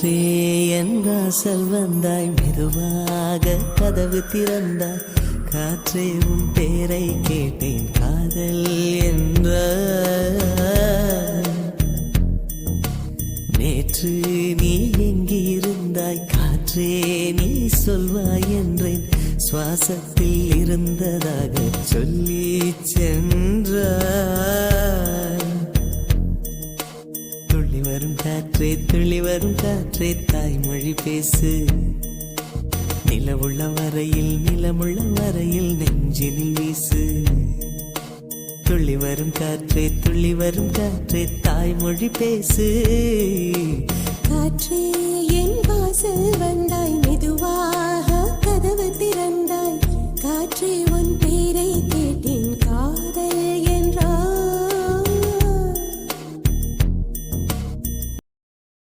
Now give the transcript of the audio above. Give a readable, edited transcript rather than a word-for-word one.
காற்றே என் வாசல் வந்தாய், மெதுவாக கதவு திறந்தாய். காற்றே உன் பேரை கேட்டேன், காதல் என்ற. நேற்று நீ எங்கிருந்தாய், காற்றே நீ சொல்வாய் என்றேன். சுவாசத்தில் இருந்ததாக சொல்லி சென்றாய். துள்ளி வரும் காற்றே, துள்ளி வரும் காற்றே, தாய்மொழி பேசு. நிலவுள்ள வரையில், நிலமுள்ள வரையில் நெஞ்சினில் வீசு. துள்ளி வரும் காற்றே, துள்ளி வரும் காற்றே, தாய்மொழி பேசு.